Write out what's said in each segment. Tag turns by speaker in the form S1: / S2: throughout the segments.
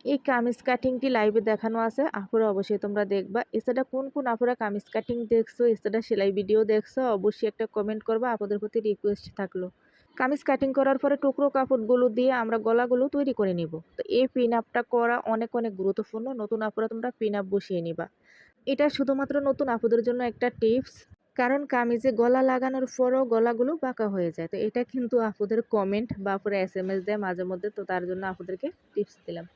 S1: এই কামিজ কাটিংটি লাইভে দেখানো আছে, আপুরা অবশ্যই তোমরা দেখবা। এছাড়া কোন কোন আপুরা কামিজ কাটিং দেখছো, এছাড়া সেলাই ভিডিও দেখছো, অবশ্যই একটা কমেন্ট করবা, আপনাদের প্রতি রিকোয়েস্ট থাকলো। কামিজ কাটিং করার পরে টুকরো কাপড়গুলো দিয়ে আমরা গলাগুলো তৈরি করে নিব। তো এই পিন আপটা করা অনেক অনেক গুরুত্বপূর্ণ। নতুন আপুরা তোমরা পিন আপ বসিয়ে নিবা। এটা শুধুমাত্র নতুন আপুদের জন্য একটা টিপস, কারণ কামিজে গলা লাগানোর পরও গলাগুলো বাঁকা হয়ে যায়। তো এটা কিন্তু আপুদের কমেন্ট বা আপুরা SMS দেয় মাঝে মধ্যে, তো তার জন্য আপুদেরকে টিপস দিলাম।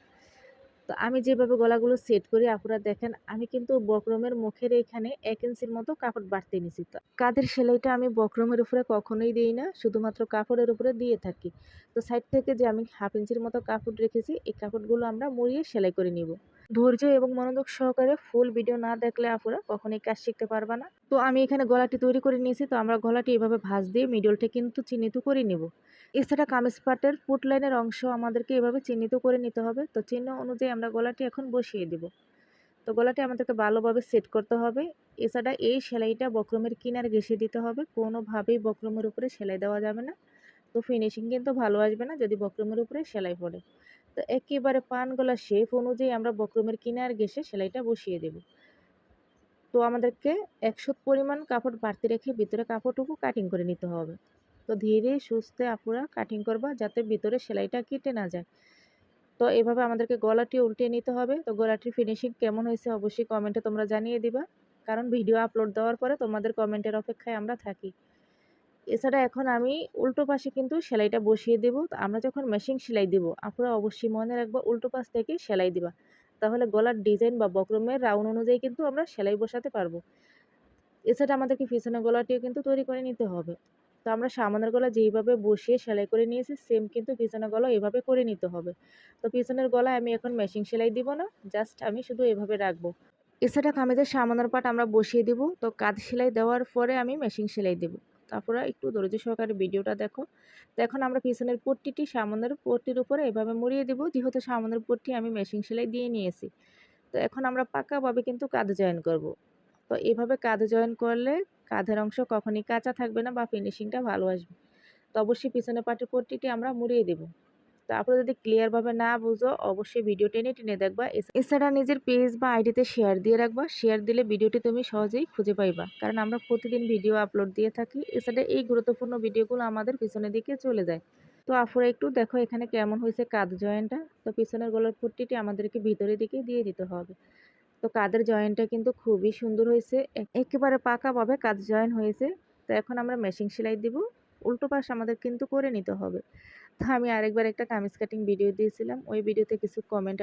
S1: তো আমি যেভাবে গলাগুলো সেট করি আপুরা দেখেন, আমি কিন্তু বক্রমের মুখের এখানে 1 ইঞ্চির মতো কাপড় বাড়তে নিছি। তো কাঁধের সেলাইটা আমি বক্রমের উপরে কখনোই দিই না, শুধুমাত্র কাপড়ের উপরে দিয়ে থাকি। তো সাইড থেকে যে আমি 1/2 ইঞ্চির মতো কাপড় রেখেছি, এই কাপড়গুলো আমরা মুড়িয়ে সেলাই করে নিব। ধৈর্য এবং মনোযোগ সহকারে ফুল ভিডিও না দেখলে আপুরা কখনোই কাজ শিখতে পারবা না। তো আমি এখানে গলাটি তৈরি করে নিয়েছি। তো আমরা গলাটি এভাবে ভাঁজ দিয়ে মিডলটা কিন্তু চিহ্নিত করে নিব। এছাড়া কামিজ পাটের ফুট লাইনের অংশ আমাদেরকে এভাবে চিহ্নিত করে নিতে হবে। তো চিহ্ন অনুযায়ী আমরা গলাটি এখন বসিয়ে দেব। তো গলাটি আমাদেরকে ভালোভাবে সেট করতে হবে। এছাড়া এই সেলাইটা বক্রমের কিনারে ঘেঁষে দিতে হবে, কোনোভাবেই বক্রমের উপরে সেলাই দেওয়া যাবে না। তো ফিনিশিং কিন্তু ভালো আসবে না যদি বক্রমের উপরে সেলাই পড়ে। তো একেবারে পান গলার শেপ অনুযায়ী আমরা বক্রমের কিনার ঘেঁষে সেলাইটা বসিয়ে দেব। তো আমাদেরকে 100 পরিমাণ কাপড় বাড়তি রেখে ভিতরে কাপড়টুকু কাটিং করে নিতে হবে। তো ধীরে সুস্থে আপুরা কাটিং করবা, যাতে ভিতরে সেলাইটা কেটে না যায়। তো এভাবে আমাদেরকে গলাটি উল্টিয়ে নিতে হবে। তো গলাটির ফিনিশিং কেমন হয়েছে অবশ্যই কমেন্টে তোমরা জানিয়ে দিবা, কারণ ভিডিও আপলোড দেওয়ার পরে তোমাদের কমেন্টের অপেক্ষায় আমরা থাকি। এছাড়া এখন আমি উল্টো পাশে কিন্তু সেলাইটা বসিয়ে দেব। তো আমরা যখন মেশিন সেলাই দিব, আপুরা অবশ্যই মনে রাখবা উল্টো পাশ থেকে সেলাই দিবা, তাহলে গলার ডিজাইন বা বক্রমের রাউন্ড অনুযায়ী কিন্তু আমরা সেলাই বসাতে পারবো। এছাড়া আমাদেরকে পিছনের গলাটিও কিন্তু তৈরি করে নিতে হবে। তো আমরা সামনের গলা যেইভাবে বসিয়ে সেলাই করে নিয়েছি, সেম কিন্তু পিছনের গলা এভাবে করে নিতে হবে। তো পিছনের গলায় আমি এখন মেশিন সেলাই দিব না, জাস্ট আমি শুধু এভাবে রাখবো। এছাড়া কামিজের সামনের পাট আমরা বসিয়ে দিব। তো কাঁধ সেলাই দেওয়ার পরে আমি মেশিন সেলাই দেব। তারপরে একটু ধৈর্য সহকারে ভিডিওটা দেখো। তো এখন আমরা পিছনের পট্টিটি সামনের পট্টির উপরে এভাবে মুড়িয়ে দিব, যেহেতু সামনের পট্টি আমি মেশিন সেলাই দিয়ে নিয়েছি। তো এখন আমরা পাকাভাবে কিন্তু কাঁধ জয়েন করব। তো এভাবে কাঁধ জয়েন করলে কাঁধের অংশ কখনই কাঁচা থাকবে না বা ফিনিশিংটা ভালো আসবে। তো অবশ্যই পিছনের পাটের পট্টিটি আমরা মুড়িয়ে দেব। তো আপনারা যদি ক্লিয়ারভাবে না বুঝো, অবশ্যই ভিডিও টেনে টেনে দেখবা। এছাড়া নিজের পেজ বা আইডিতে শেয়ার দিয়ে রাখবা, শেয়ার দিলে ভিডিওটি তুমি সহজেই খুঁজে পাইবা, কারণ আমরা প্রতিদিন ভিডিও আপলোড দিয়ে থাকি। এছাড়া এই গুরুত্বপূর্ণ ভিডিওগুলো আমাদের পিছনের দিকে চলে যায়। তো আপুরা একটু দেখো এখানে কেমন হয়েছে কাঁধ জয়েনটা। তো পিছনের গলার পট্টিটি আমাদেরকে ভিতরের দিকে দিয়ে দিতে হবে। তো কাঁধের জয়েনটা কিন্তু খুবই সুন্দর হয়েছে, একেবারে পাকাভাবে কাঁধ জয়েন হয়েছে। তো এখন আমরা মেশিন সেলাই দিব। উল্টো পাশ আমাদের কিন্তু করে নিতে হবে। তো আমি আরেকবার একটা কামিজ কাটিং ভিডিও দিয়েছিলাম, ওই ভিডিওতে কিছু কমেন্ট